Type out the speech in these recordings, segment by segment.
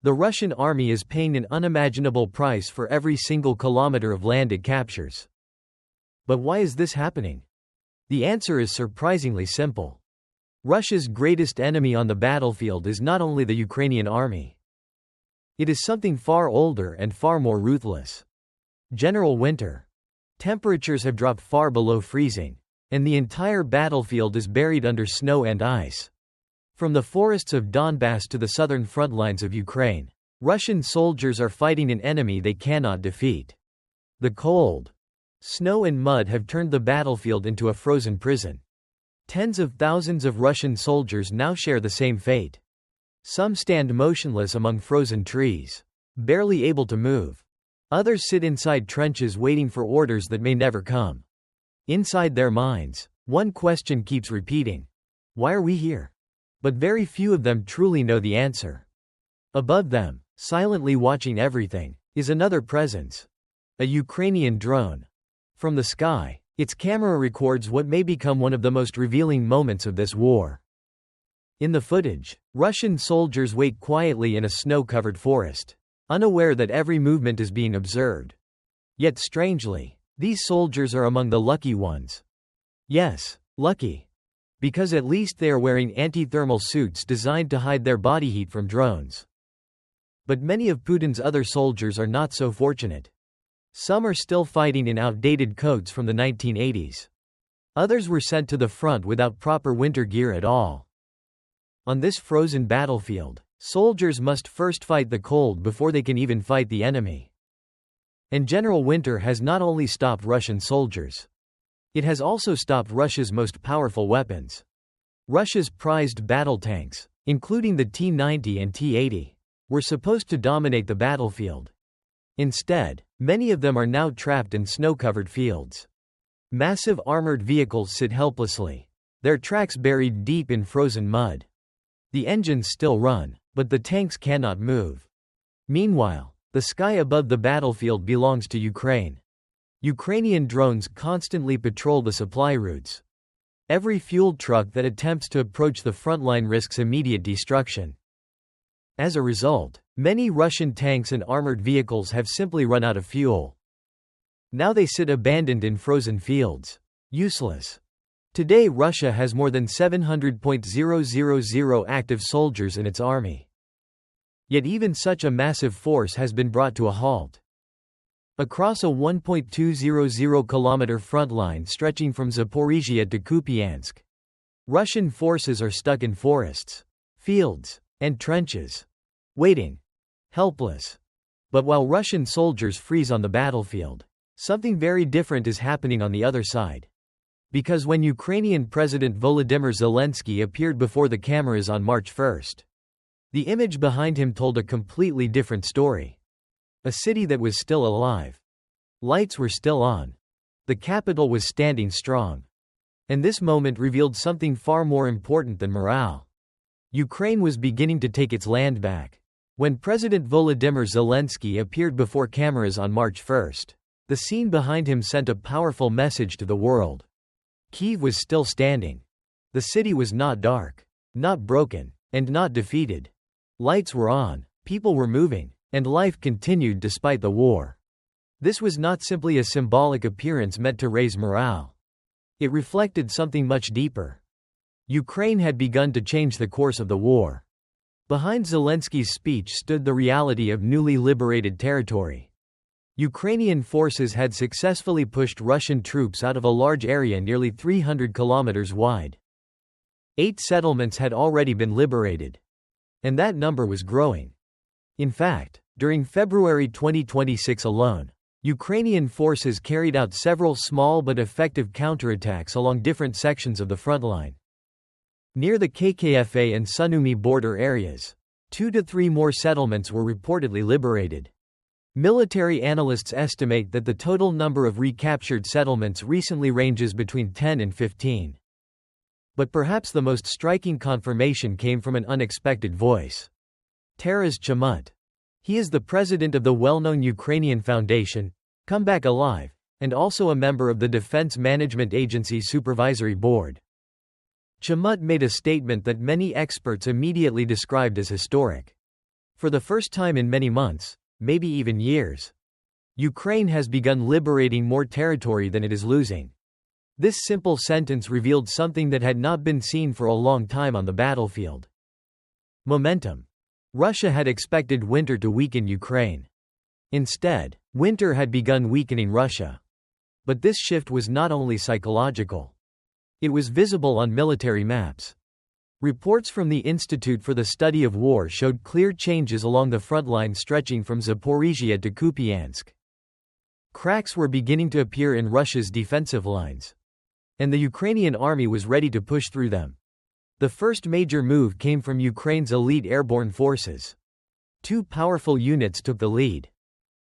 The Russian army is paying an unimaginable price for every single kilometer of land it captures. But why is this happening? The answer is surprisingly simple. Russia's greatest enemy on the battlefield is not only the Ukrainian army. It is something far older and far more ruthless. General winter. Temperatures have dropped far below freezing, and the entire battlefield is buried under snow and ice. From the forests of Donbass to the southern front lines of Ukraine, Russian soldiers are fighting an enemy they cannot defeat. The cold, snow and mud have turned the battlefield into a frozen prison. Tens of thousands of Russian soldiers now share the same fate. Some stand motionless among frozen trees, barely able to move. Others sit inside trenches waiting for orders that may never come. Inside their minds, one question keeps repeating: why are we here? But very few of them truly know the answer. Above them, silently watching everything, is another presence. A Ukrainian drone. From the sky, its camera records what may become one of the most revealing moments of this war. In the footage, Russian soldiers wait quietly in a snow-covered forest, unaware that every movement is being observed. Yet strangely, these soldiers are among the lucky ones. Yes, lucky. Because at least they are wearing anti-thermal suits designed to hide their body heat from drones. But many of Putin's other soldiers are not so fortunate. Some are still fighting in outdated coats from the 1980s. Others were sent to the front without proper winter gear at all. On this frozen battlefield, soldiers must first fight the cold before they can even fight the enemy. And General Winter has not only stopped Russian soldiers. It has also stopped Russia's most powerful weapons. Russia's prized battle tanks, including the T-90 and T-80, were supposed to dominate the battlefield. Instead, many of them are now trapped in snow-covered fields. Massive armored vehicles sit helplessly, their tracks buried deep in frozen mud. The engines still run, but the tanks cannot move. Meanwhile, the sky above the battlefield belongs to Ukraine. Ukrainian drones constantly patrol the supply routes. Every fueled truck that attempts to approach the front line risks immediate destruction. As a result, many Russian tanks and armored vehicles have simply run out of fuel. Now they sit abandoned in frozen fields, useless. Today Russia has more than 700,000 active soldiers in its army. Yet even such a massive force has been brought to a halt. Across a 1.200-kilometer front line stretching from Zaporizhia to Kupiansk, Russian forces are stuck in forests, fields, and trenches, waiting, helpless. But while Russian soldiers freeze on the battlefield, something very different is happening on the other side. Because when Ukrainian President Volodymyr Zelensky appeared before the cameras on March 1, the image behind him told a completely different story. A city that was still alive. Lights were still on. The capital was standing strong. And this moment revealed something far more important than morale. Ukraine was beginning to take its land back. When President Volodymyr Zelensky appeared before cameras on March 1, the scene behind him sent a powerful message to the world. Kyiv was still standing. The city was not dark, not broken, and not defeated. Lights were on, people were moving, and life continued despite the war. This was not simply a symbolic appearance meant to raise morale. It reflected something much deeper. Ukraine had begun to change the course of the war. Behind Zelensky's speech stood the reality of newly liberated territory. Ukrainian forces had successfully pushed Russian troops out of a large area nearly 300 kilometers wide. 8 settlements had already been liberated. And that number was growing. In fact, during February 2026 alone, Ukrainian forces carried out several small but effective counterattacks along different sections of the front line. Near the KKFA and Sumy border areas, 2 to 3 more settlements were reportedly liberated. Military analysts estimate that the total number of recaptured settlements recently ranges between 10 and 15. But perhaps the most striking confirmation came from an unexpected voice. Taras Chmut. He is the president of the well-known Ukrainian foundation, Come Back Alive, and also a member of the Defense Management Agency's Supervisory Board. Chmut made a statement that many experts immediately described as historic. For the first time in many months, maybe even years, Ukraine has begun liberating more territory than it is losing. This simple sentence revealed something that had not been seen for a long time on the battlefield. Momentum. Russia had expected winter to weaken Ukraine. Instead, winter had begun weakening Russia. But this shift was not only psychological. It was visible on military maps. Reports from the Institute for the Study of War showed clear changes along the front line stretching from Zaporizhia to Kupiansk. Cracks were beginning to appear in Russia's defensive lines. And the Ukrainian army was ready to push through them. The first major move came from Ukraine's elite airborne forces. Two powerful units took the lead.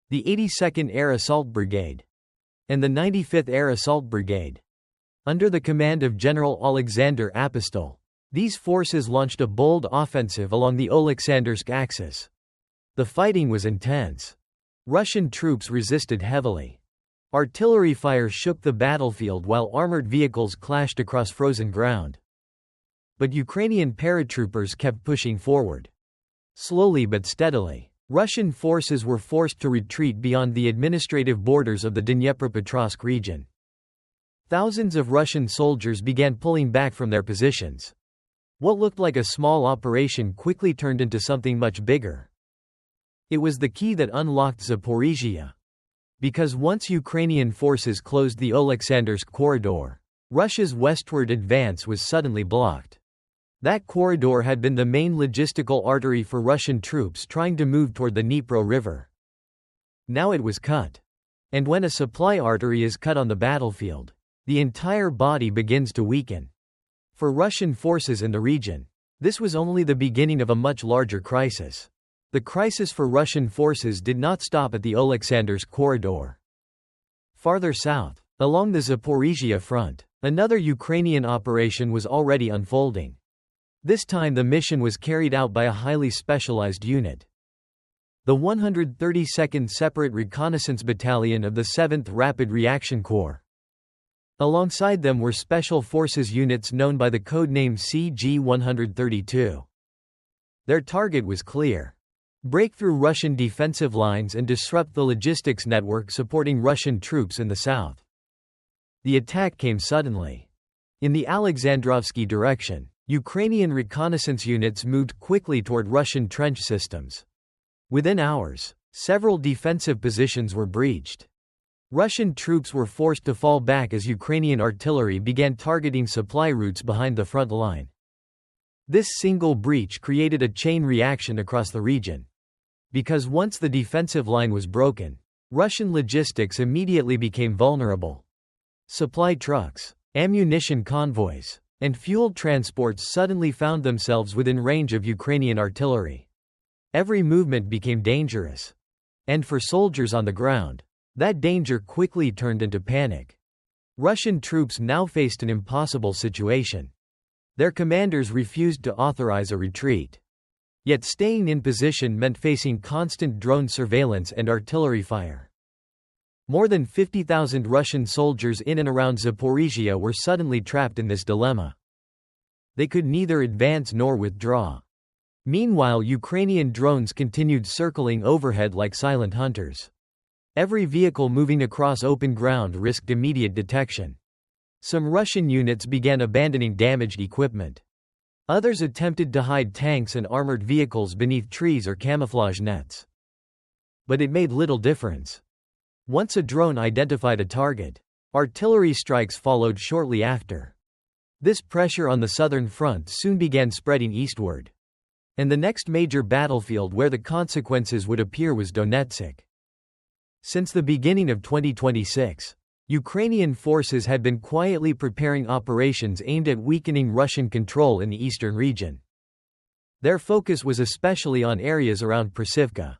The 82nd Air Assault Brigade and the 95th Air Assault Brigade. Under the command of General Alexander Apostol, these forces launched a bold offensive along the Oleksandrsk axis. The fighting was intense. Russian troops resisted heavily. Artillery fire shook the battlefield while armored vehicles clashed across frozen ground. But Ukrainian paratroopers kept pushing forward. Slowly but steadily, Russian forces were forced to retreat beyond the administrative borders of the Dnipropetrovsk region. Thousands of Russian soldiers began pulling back from their positions. What looked like a small operation quickly turned into something much bigger. It was the key that unlocked Zaporizhia. Because once Ukrainian forces closed the Oleksandrsk corridor, Russia's westward advance was suddenly blocked. That corridor had been the main logistical artery for Russian troops trying to move toward the Dnipro River. Now it was cut. And when a supply artery is cut on the battlefield, the entire body begins to weaken. For Russian forces in the region, this was only the beginning of a much larger crisis. The crisis for Russian forces did not stop at the Oleksandrsk corridor. Farther south, along the Zaporizhia front, another Ukrainian operation was already unfolding. This time the mission was carried out by a highly specialized unit. The 132nd Separate Reconnaissance Battalion of the 7th Rapid Reaction Corps. Alongside them were Special Forces units known by the codename CG-132. Their target was clear. Break through Russian defensive lines and disrupt the logistics network supporting Russian troops in the south. The attack came suddenly. In the Alexandrovsky direction, Ukrainian reconnaissance units moved quickly toward Russian trench systems. Within hours, several defensive positions were breached. Russian troops were forced to fall back as Ukrainian artillery began targeting supply routes behind the front line. This single breach created a chain reaction across the region. Because once the defensive line was broken, Russian logistics immediately became vulnerable. Supply trucks, ammunition convoys, and fuel transports suddenly found themselves within range of Ukrainian artillery. Every movement became dangerous. And for soldiers on the ground, that danger quickly turned into panic. Russian troops now faced an impossible situation. Their commanders refused to authorize a retreat. Yet staying in position meant facing constant drone surveillance and artillery fire. More than 50,000 Russian soldiers in and around Zaporizhia were suddenly trapped in this dilemma. They could neither advance nor withdraw. Meanwhile, Ukrainian drones continued circling overhead like silent hunters. Every vehicle moving across open ground risked immediate detection. Some Russian units began abandoning damaged equipment. Others attempted to hide tanks and armored vehicles beneath trees or camouflage nets. But it made little difference. Once a drone identified a target, artillery strikes followed shortly after. This pressure on the southern front soon began spreading eastward. And the next major battlefield where the consequences would appear was Donetsk. Since the beginning of 2026, Ukrainian forces had been quietly preparing operations aimed at weakening Russian control in the eastern region. Their focus was especially on areas around Prasivka.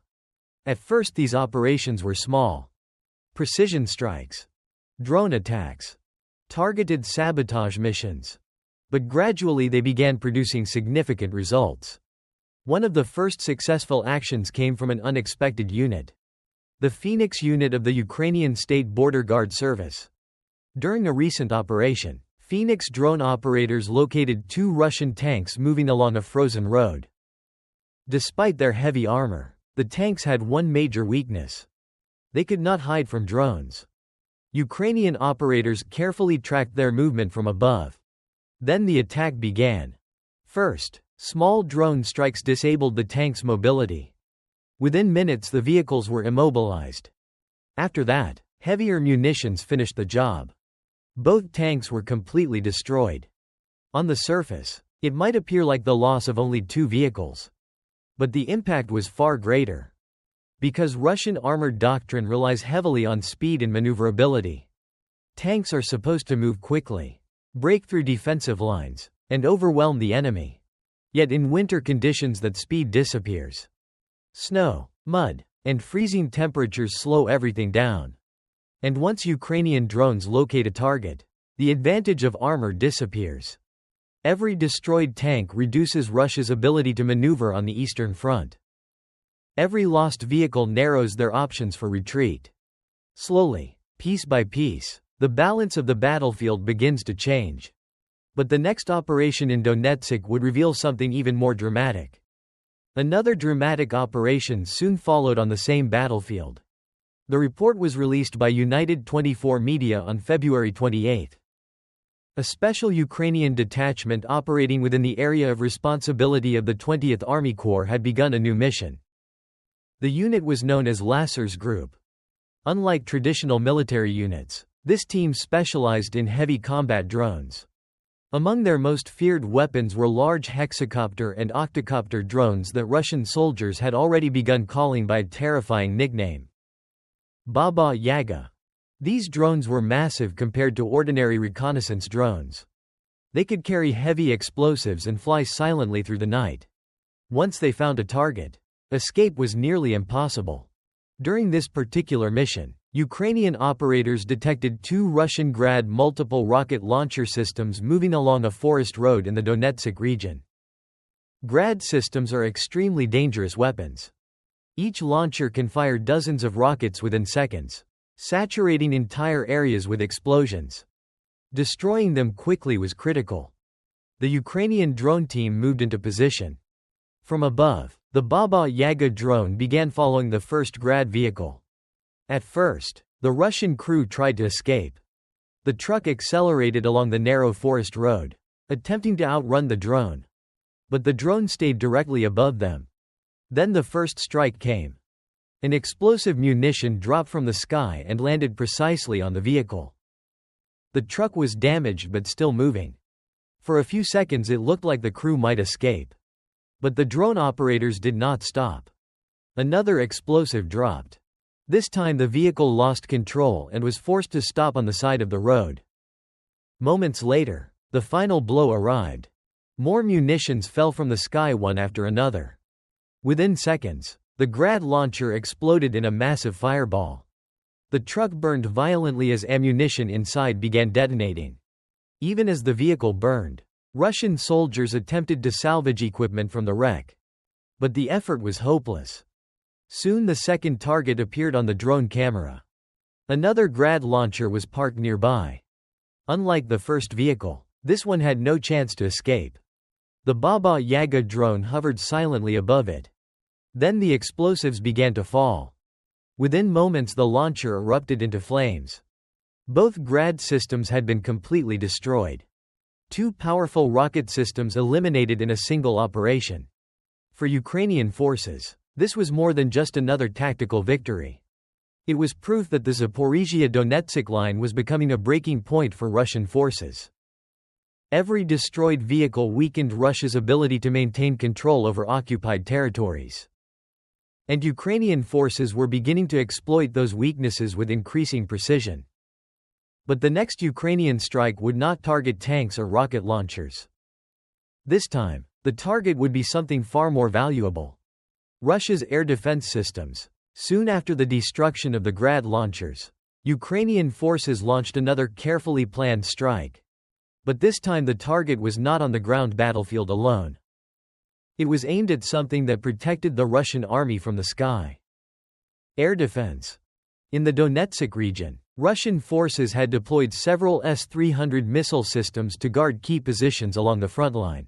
At first these operations were small. Precision strikes, drone attacks, targeted sabotage missions. But gradually they began producing significant results. One of the first successful actions came from an unexpected unit. The Phoenix unit of the Ukrainian State Border Guard Service. During a recent operation, Phoenix drone operators located two Russian tanks moving along a frozen road. Despite their heavy armor, the tanks had one major weakness. They could not hide from drones. Ukrainian operators carefully tracked their movement from above. Then the attack began. First, small drone strikes disabled the tank's mobility. Within minutes the vehicles were immobilized. After that, heavier munitions finished the job. Both tanks were completely destroyed. On the surface, it might appear like the loss of only 2 vehicles. But the impact was far greater. Because Russian armored doctrine relies heavily on speed and maneuverability. Tanks are supposed to move quickly, break through defensive lines, and overwhelm the enemy. Yet in winter conditions that speed disappears. Snow, mud, and freezing temperatures slow everything down. And once Ukrainian drones locate a target, the advantage of armor disappears. Every destroyed tank reduces Russia's ability to maneuver on the Eastern Front. Every lost vehicle narrows their options for retreat. Slowly, piece by piece, the balance of the battlefield begins to change. But the next operation in Donetsk would reveal something even more dramatic. Another dramatic operation soon followed on the same battlefield. The report was released by United 24 Media on February 28. A special Ukrainian detachment operating within the area of responsibility of the 20th Army Corps had begun a new mission. The unit was known as Lasers Group. Unlike traditional military units, this team specialized in heavy combat drones. Among their most feared weapons were large hexacopter and octocopter drones that Russian soldiers had already begun calling by a terrifying nickname. Baba Yaga. These drones were massive compared to ordinary reconnaissance drones. They could carry heavy explosives and fly silently through the night. Once they found a target, escape was nearly impossible. During this particular mission, Ukrainian operators detected 2 Russian Grad multiple rocket launcher systems moving along a forest road in the Donetsk region. Grad systems are extremely dangerous weapons. Each launcher can fire dozens of rockets within seconds, saturating entire areas with explosions. Destroying them quickly was critical. The Ukrainian drone team moved into position. From above, the Baba Yaga drone began following the first Grad vehicle. At first, the Russian crew tried to escape. The truck accelerated along the narrow forest road, attempting to outrun the drone. But the drone stayed directly above them. Then the first strike came. An explosive munition dropped from the sky and landed precisely on the vehicle. The truck was damaged but still moving. For a few seconds it looked like the crew might escape. But the drone operators did not stop. Another explosive dropped. This time the vehicle lost control and was forced to stop on the side of the road. Moments later, the final blow arrived. More munitions fell from the sky one after another. Within seconds, the Grad launcher exploded in a massive fireball. The truck burned violently as ammunition inside began detonating. Even as the vehicle burned, Russian soldiers attempted to salvage equipment from the wreck. But the effort was hopeless. Soon the second target appeared on the drone camera. Another Grad launcher was parked nearby. Unlike the first vehicle, this one had no chance to escape. The Baba Yaga drone hovered silently above it. Then the explosives began to fall. Within moments the launcher erupted into flames. Both Grad systems had been completely destroyed. 2 powerful rocket systems eliminated in a single operation. For Ukrainian forces, this was more than just another tactical victory. It was proof that the Zaporizhia-Donetsk line was becoming a breaking point for Russian forces. Every destroyed vehicle weakened Russia's ability to maintain control over occupied territories. And Ukrainian forces were beginning to exploit those weaknesses with increasing precision. But the next Ukrainian strike would not target tanks or rocket launchers. This time, the target would be something far more valuable. Russia's air defense systems. Soon after the destruction of the Grad launchers, Ukrainian forces launched another carefully planned strike. But this time the target was not on the ground battlefield alone. It was aimed at something that protected the Russian army from the sky. Air defense. In the Donetsk region, Russian forces had deployed several S-300 missile systems to guard key positions along the front line.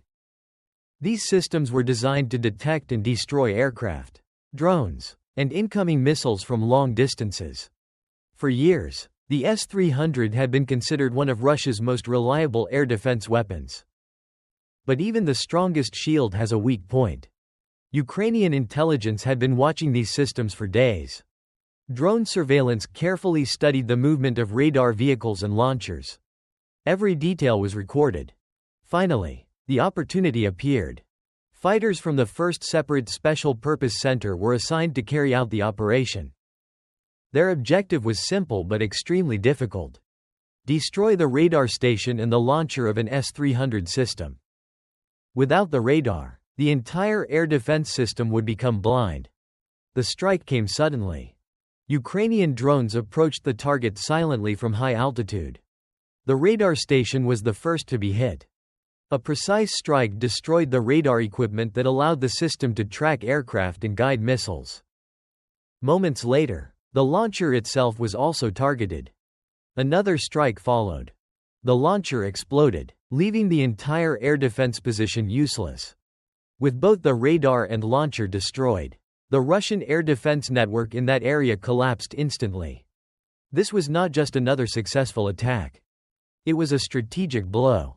These systems were designed to detect and destroy aircraft, drones, and incoming missiles from long distances. For years, the S-300 had been considered one of Russia's most reliable air defense weapons. But even the strongest shield has a weak point. Ukrainian intelligence had been watching these systems for days. Drone surveillance carefully studied the movement of radar vehicles and launchers. Every detail was recorded. Finally, the opportunity appeared. Fighters from the 1st Separate Special Purpose Center were assigned to carry out the operation. Their objective was simple but extremely difficult. Destroy the radar station and the launcher of an S-300 system. Without the radar, the entire air defense system would become blind. The strike came suddenly. Ukrainian drones approached the target silently from high altitude. The radar station was the first to be hit. A precise strike destroyed the radar equipment that allowed the system to track aircraft and guide missiles. Moments later, the launcher itself was also targeted. Another strike followed. The launcher exploded, leaving the entire air defense position useless. With both the radar and launcher destroyed, the Russian air defense network in that area collapsed instantly. This was not just another successful attack. It was a strategic blow.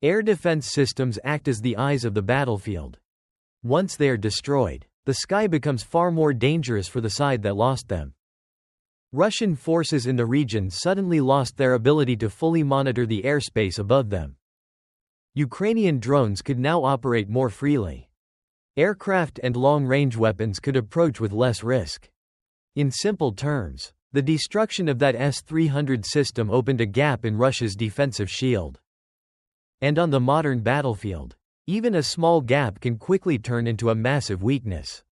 Air defense systems act as the eyes of the battlefield. Once they are destroyed, the sky becomes far more dangerous for the side that lost them. Russian forces in the region suddenly lost their ability to fully monitor the airspace above them. Ukrainian drones could now operate more freely. Aircraft and long-range weapons could approach with less risk. In simple terms, the destruction of that S-300 system opened a gap in Russia's defensive shield. And on the modern battlefield, even a small gap can quickly turn into a massive weakness.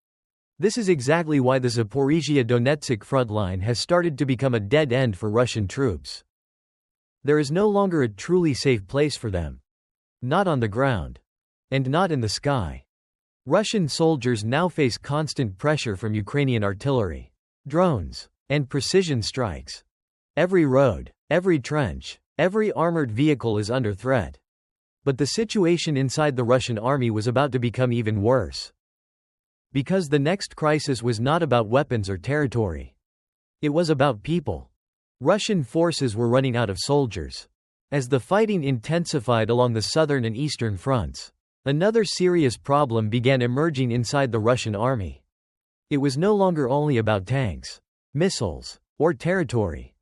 This is exactly why the Zaporizhia-Donetsk front line has started to become a dead end for Russian troops. There is no longer a truly safe place for them. Not on the ground. And not in the sky. Russian soldiers now face constant pressure from Ukrainian artillery, drones, and precision strikes. Every road, every trench, every armored vehicle is under threat. But the situation inside the Russian army was about to become even worse. Because the next crisis was not about weapons or territory. It was about people. Russian forces were running out of soldiers. As the fighting intensified along the southern and eastern fronts, another serious problem began emerging inside the Russian army. It was no longer only about tanks, missiles, or territory.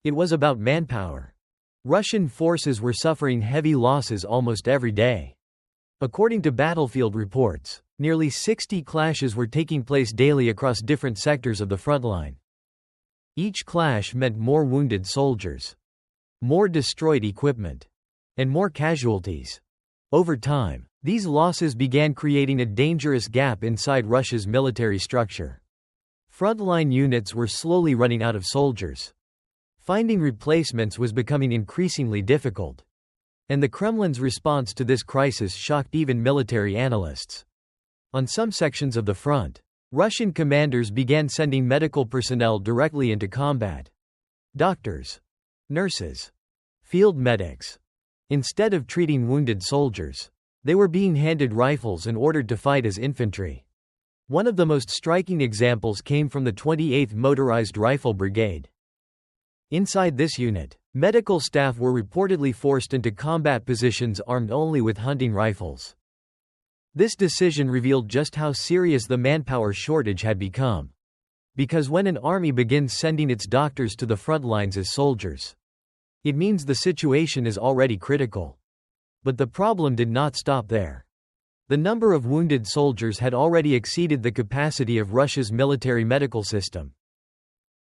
It was about manpower. Russian forces were suffering heavy losses almost every day. According to battlefield reports, nearly 60 clashes were taking place daily across different sectors of the front line. Each clash meant more wounded soldiers, more destroyed equipment, and more casualties. Over time, these losses began creating a dangerous gap inside Russia's military structure. Frontline units were slowly running out of soldiers. Finding replacements was becoming increasingly difficult. And the Kremlin's response to this crisis shocked even military analysts. On some sections of the front, Russian commanders began sending medical personnel directly into combat. Doctors, nurses, field medics. Instead of treating wounded soldiers, they were being handed rifles and ordered to fight as infantry. One of the most striking examples came from the 28th Motorized Rifle Brigade. Inside this unit, medical staff were reportedly forced into combat positions armed only with hunting rifles. This decision revealed just how serious the manpower shortage had become. Because when an army begins sending its doctors to the front lines as soldiers, it means the situation is already critical. But the problem did not stop there. The number of wounded soldiers had already exceeded the capacity of Russia's military medical system.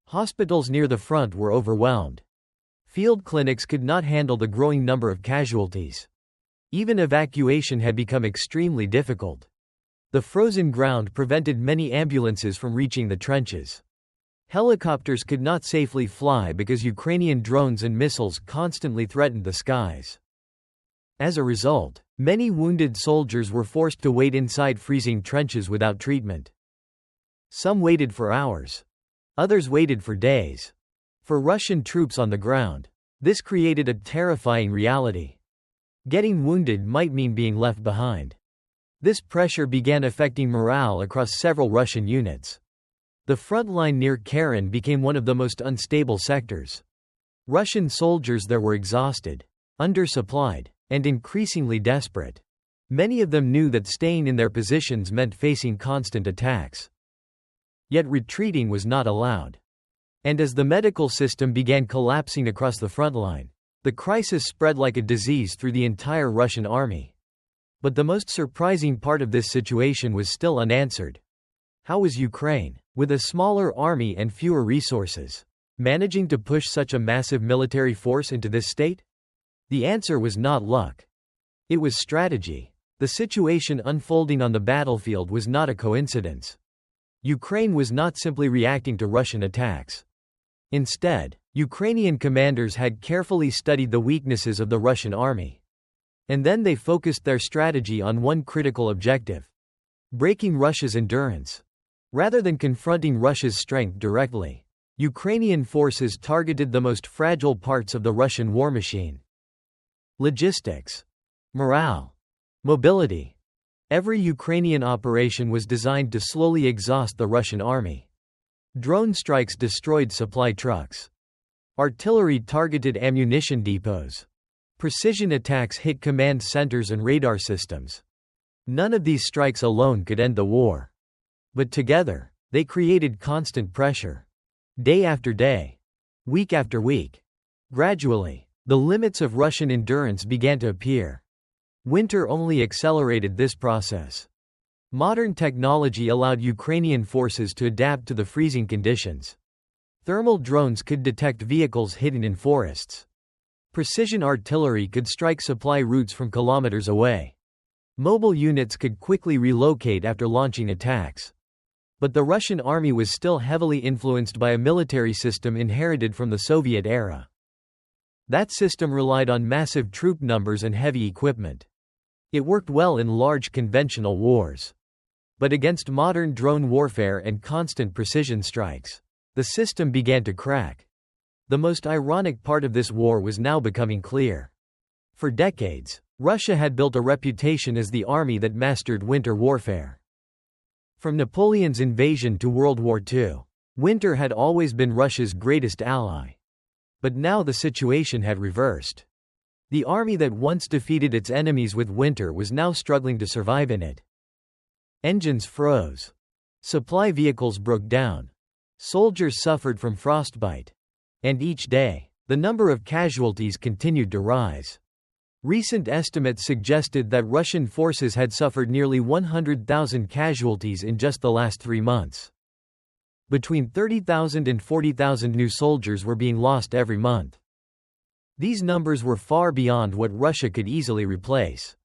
Hospitals near the front were overwhelmed. Field clinics could not handle the growing number of casualties. Even evacuation had become extremely difficult. The frozen ground prevented many ambulances from reaching the trenches. Helicopters could not safely fly because Ukrainian drones and missiles constantly threatened the skies. As a result, many wounded soldiers were forced to wait inside freezing trenches without treatment. Some waited for hours. Others waited for days. For Russian troops on the ground, this created a terrifying reality. Getting wounded might mean being left behind. This pressure began affecting morale across several Russian units. The front line near Karen became one of the most unstable sectors. Russian soldiers there were exhausted, undersupplied, and increasingly desperate. Many of them knew that staying in their positions meant facing constant attacks. Yet retreating was not allowed. And as the medical system began collapsing across the front line, the crisis spread like a disease through the entire Russian army. But the most surprising part of this situation was still unanswered. How was Ukraine, with a smaller army and fewer resources, managing to push such a massive military force into this state? The answer was not luck. It was strategy. The situation unfolding on the battlefield was not a coincidence. Ukraine was not simply reacting to Russian attacks. Instead, Ukrainian commanders had carefully studied the weaknesses of the Russian army. And then they focused their strategy on one critical objective: breaking Russia's endurance. Rather than confronting Russia's strength directly, Ukrainian forces targeted the most fragile parts of the Russian war machine. Logistics, morale, mobility. Every Ukrainian operation was designed to slowly exhaust the Russian army. Drone strikes destroyed supply trucks. Artillery targeted ammunition depots. Precision attacks hit command centers and radar systems. None of these strikes alone could end the war. But together, they created constant pressure. Day after day, week after week. Gradually, the limits of Russian endurance began to appear. Winter only accelerated this process. Modern technology allowed Ukrainian forces to adapt to the freezing conditions. Thermal drones could detect vehicles hidden in forests. Precision artillery could strike supply routes from kilometers away. Mobile units could quickly relocate after launching attacks. But the Russian army was still heavily influenced by a military system inherited from the Soviet era. That system relied on massive troop numbers and heavy equipment. It worked well in large conventional wars. But against modern drone warfare and constant precision strikes, the system began to crack. The most ironic part of this war was now becoming clear. For decades, Russia had built a reputation as the army that mastered winter warfare. From Napoleon's invasion to World War II, winter had always been Russia's greatest ally. But now the situation had reversed. The army that once defeated its enemies with winter was now struggling to survive in it. Engines froze. Supply vehicles broke down. Soldiers suffered from frostbite. And each day, the number of casualties continued to rise. Recent estimates suggested that Russian forces had suffered nearly 100,000 casualties in just the last 3 months. Between 30,000 and 40,000 new soldiers were being lost every month. These numbers were far beyond what Russia could easily replace.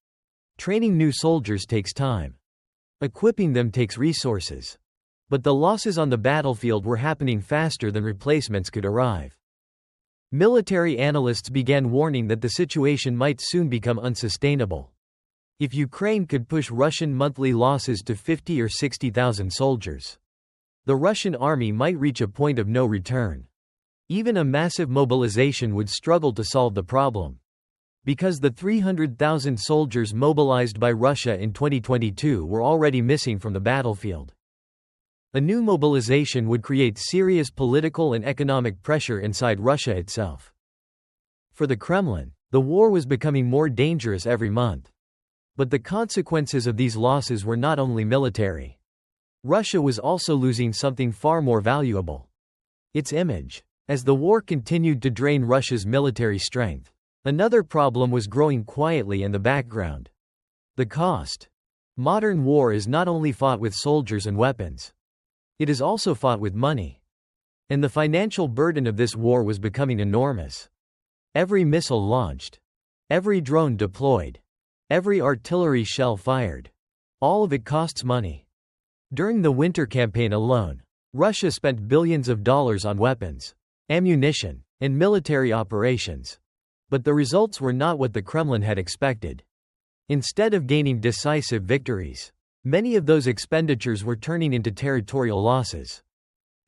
Training new soldiers takes time. Equipping them takes resources. But the losses on the battlefield were happening faster than replacements could arrive. Military analysts began warning that the situation might soon become unsustainable. If Ukraine could push Russian monthly losses to 50 or 60,000 soldiers, the Russian army might reach a point of no return. Even a massive mobilization would struggle to solve the problem. Because the 300,000 soldiers mobilized by Russia in 2022 were already missing from the battlefield. A new mobilization would create serious political and economic pressure inside Russia itself. For the Kremlin, the war was becoming more dangerous every month. But the consequences of these losses were not only military. Russia was also losing something far more valuable: its image. As the war continued to drain Russia's military strength, another problem was growing quietly in the background: the cost. Modern war is not only fought with soldiers and weapons. It is also fought with money. And the financial burden of this war was becoming enormous. Every missile launched, every drone deployed, every artillery shell fired, all of it costs money. During the winter campaign alone, Russia spent billions of dollars on weapons, ammunition, and military operations. But the results were not what the Kremlin had expected. Instead of gaining decisive victories, many of those expenditures were turning into territorial losses.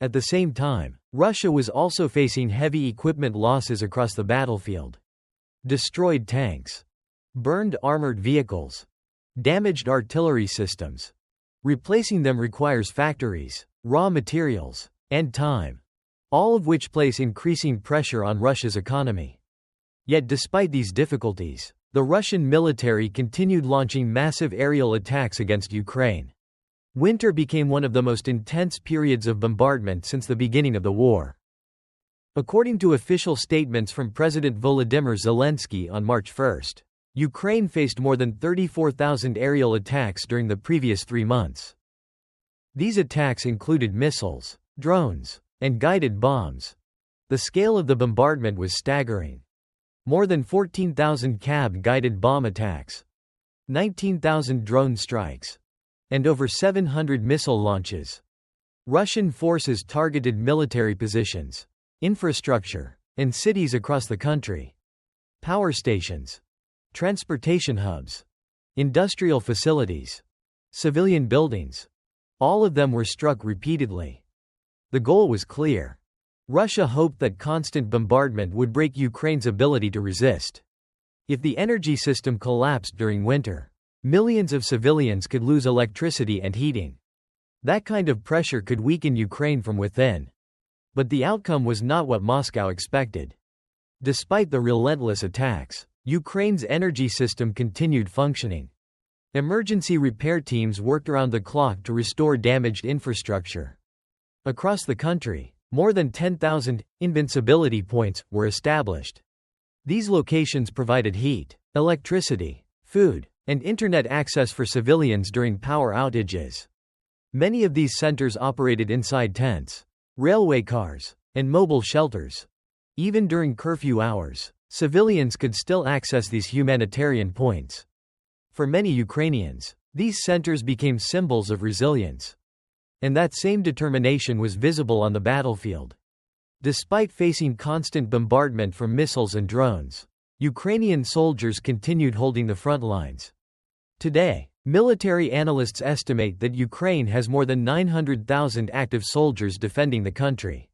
At the same time, Russia was also facing heavy equipment losses across the battlefield. Destroyed tanks, burned armored vehicles, damaged artillery systems. Replacing them requires factories, raw materials, and time, all of which place increasing pressure on Russia's economy. Yet despite these difficulties, the Russian military continued launching massive aerial attacks against Ukraine. Winter became one of the most intense periods of bombardment since the beginning of the war. According to official statements from President Volodymyr Zelensky on March 1, Ukraine faced more than 34,000 aerial attacks during the previous 3 months. These attacks included missiles, drones, and guided bombs. The scale of the bombardment was staggering. More than 14,000 guided bomb attacks, 19,000 drone strikes, and over 700 missile launches. Russian forces targeted military positions, infrastructure, and cities across the country. Power stations, transportation hubs, industrial facilities, civilian buildings. All of them were struck repeatedly. The goal was clear. Russia hoped that constant bombardment would break Ukraine's ability to resist. If the energy system collapsed during winter, millions of civilians could lose electricity and heating. That kind of pressure could weaken Ukraine from within. But the outcome was not what Moscow expected. Despite the relentless attacks, Ukraine's energy system continued functioning. Emergency repair teams worked around the clock to restore damaged infrastructure. Across the country, more than 10,000 invincibility points were established. These locations provided heat, electricity, food, and internet access for civilians during power outages. Many of these centers operated inside tents, railway cars, and mobile shelters. Even during curfew hours, civilians could still access these humanitarian points. For many Ukrainians, these centers became symbols of resilience. And that same determination was visible on the battlefield. Despite facing constant bombardment from missiles and drones, Ukrainian soldiers continued holding the front lines. Today, military analysts estimate that Ukraine has more than 900,000 active soldiers defending the country.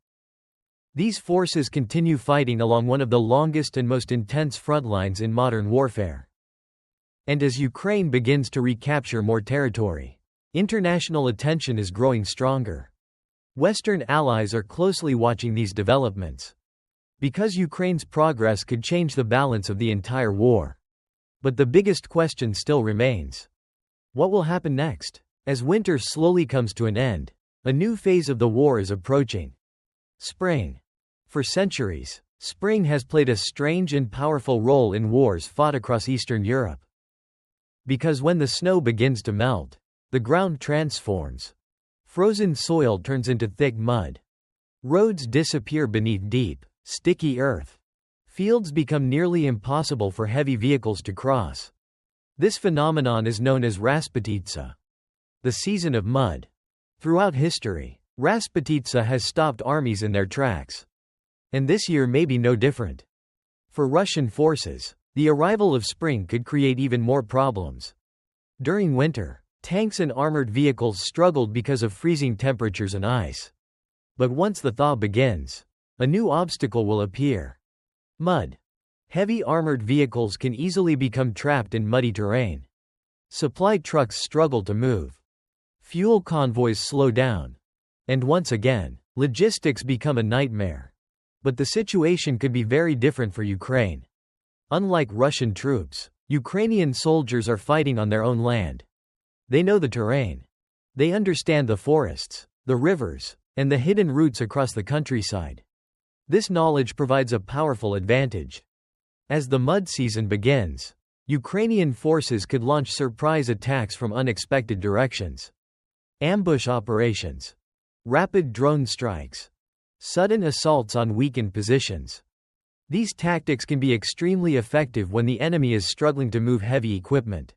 These forces continue fighting along one of the longest and most intense front lines in modern warfare. And as Ukraine begins to recapture more territory, international attention is growing stronger. Western allies are closely watching these developments, because Ukraine's progress could change the balance of the entire war. But the biggest question still remains. What will happen next? As winter slowly comes to an end, a new phase of the war is approaching. Spring. For centuries, spring has played a strange and powerful role in wars fought across Eastern Europe. Because when the snow begins to melt, the ground transforms. Frozen soil turns into thick mud. Roads disappear beneath deep, sticky earth. Fields become nearly impossible for heavy vehicles to cross. This phenomenon is known as Rasputitsa, the season of mud. Throughout history, Rasputitsa has stopped armies in their tracks. And this year may be no different. For Russian forces, the arrival of spring could create even more problems. During winter, tanks and armored vehicles struggled because of freezing temperatures and ice. But once the thaw begins, a new obstacle will appear. Mud. Heavy armored vehicles can easily become trapped in muddy terrain. Supply trucks struggle to move. Fuel convoys slow down. And once again, logistics become a nightmare. But the situation could be very different for Ukraine. Unlike Russian troops, Ukrainian soldiers are fighting on their own land. They know the terrain. They understand the forests, the rivers, and the hidden routes across the countryside. This knowledge provides a powerful advantage. As the mud season begins, Ukrainian forces could launch surprise attacks from unexpected directions. Ambush operations, rapid drone strikes, sudden assaults on weakened positions. These tactics can be extremely effective when the enemy is struggling to move heavy equipment.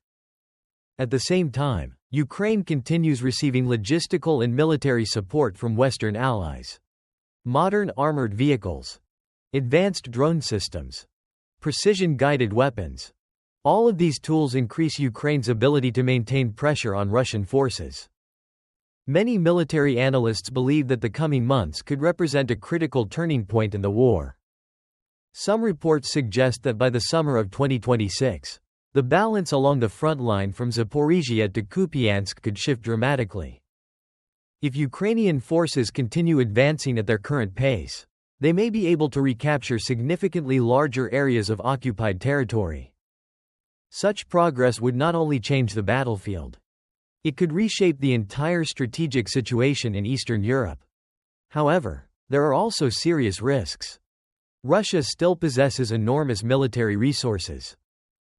At the same time, Ukraine continues receiving logistical and military support from Western allies. Modern armored vehicles, advanced drone systems, precision-guided weapons. All of these tools increase Ukraine's ability to maintain pressure on Russian forces. Many military analysts believe that the coming months could represent a critical turning point in the war. Some reports suggest that by the summer of 2026, The balance along the front line from Zaporizhia to Kupiansk could shift dramatically. If Ukrainian forces continue advancing at their current pace, they may be able to recapture significantly larger areas of occupied territory. Such progress would not only change the battlefield, it could reshape the entire strategic situation in Eastern Europe. However, there are also serious risks. Russia still possesses enormous military resources.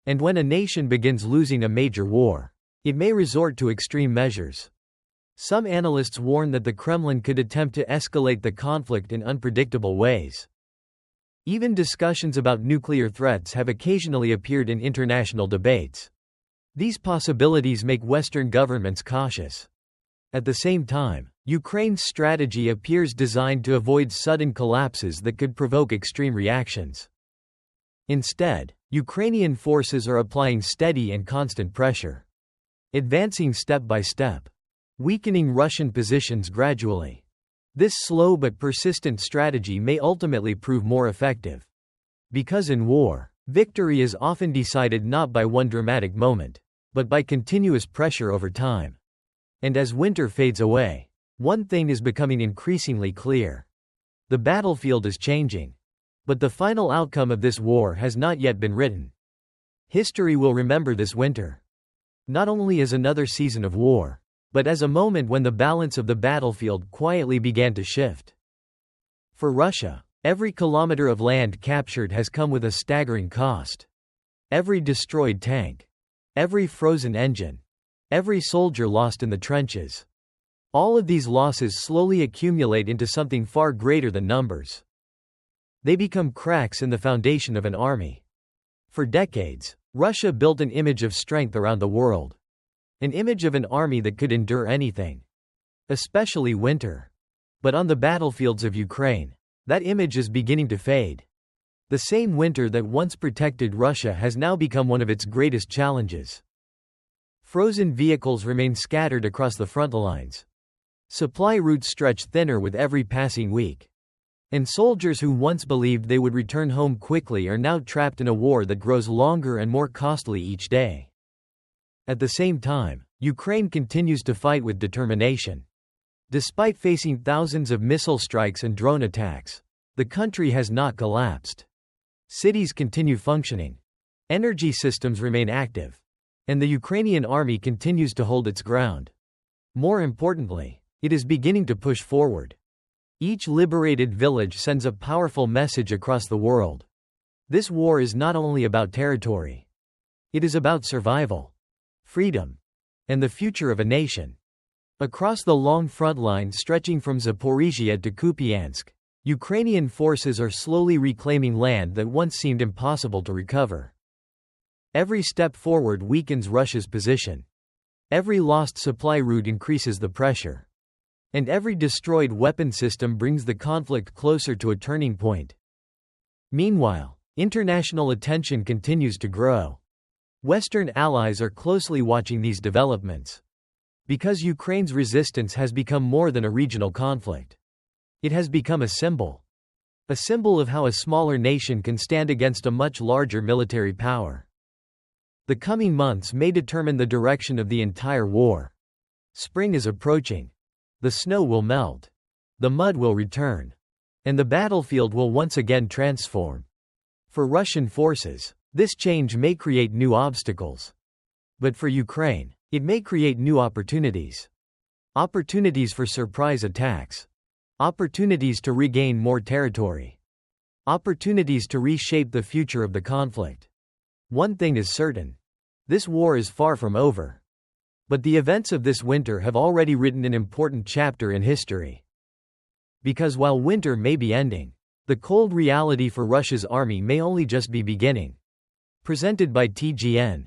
And when a nation begins losing a major war, it may resort to extreme measures. Some analysts warn that the Kremlin could attempt to escalate the conflict in unpredictable ways. Even discussions about nuclear threats have occasionally appeared in international debates. These possibilities make Western governments cautious. At the same time, Ukraine's strategy appears designed to avoid sudden collapses that could provoke extreme reactions. Instead, Ukrainian forces are applying steady and constant pressure, advancing step by step, weakening Russian positions gradually. This slow but persistent strategy may ultimately prove more effective. Because in war, victory is often decided not by one dramatic moment, but by continuous pressure over time. And as winter fades away, one thing is becoming increasingly clear. The battlefield is changing. But the final outcome of this war has not yet been written. History will remember this winter not only as another season of war, but as a moment when the balance of the battlefield quietly began to shift. For Russia, every kilometer of land captured has come with a staggering cost. Every destroyed tank, every frozen engine, every soldier lost in the trenches. All of these losses slowly accumulate into something far greater than numbers. They become cracks in the foundation of an army. For decades, Russia built an image of strength around the world. An image of an army that could endure anything, especially winter. But on the battlefields of Ukraine, that image is beginning to fade. The same winter that once protected Russia has now become one of its greatest challenges. Frozen vehicles remain scattered across the front lines. Supply routes stretch thinner with every passing week. And soldiers who once believed they would return home quickly are now trapped in a war that grows longer and more costly each day. At the same time, Ukraine continues to fight with determination. Despite facing thousands of missile strikes and drone attacks, the country has not collapsed. Cities continue functioning. Energy systems remain active. And the Ukrainian army continues to hold its ground. More importantly, it is beginning to push forward. Each liberated village sends a powerful message across the world. This war is not only about territory. It is about survival, freedom, and the future of a nation. Across the long front line stretching from Zaporizhia to Kupiansk, Ukrainian forces are slowly reclaiming land that once seemed impossible to recover. Every step forward weakens Russia's position. Every lost supply route increases the pressure. And every destroyed weapon system brings the conflict closer to a turning point. Meanwhile, international attention continues to grow. Western allies are closely watching these developments. Because Ukraine's resistance has become more than a regional conflict. It has become a symbol. A symbol of how a smaller nation can stand against a much larger military power. The coming months may determine the direction of the entire war. Spring is approaching. The snow will melt. The mud will return. And the battlefield will once again transform. For Russian forces, this change may create new obstacles. But for Ukraine, it may create new opportunities. Opportunities for surprise attacks. Opportunities to regain more territory. Opportunities to reshape the future of the conflict. One thing is certain. This war is far from over. But the events of this winter have already written an important chapter in history. Because while winter may be ending, the cold reality for Russia's army may only just be beginning. Presented by TGN.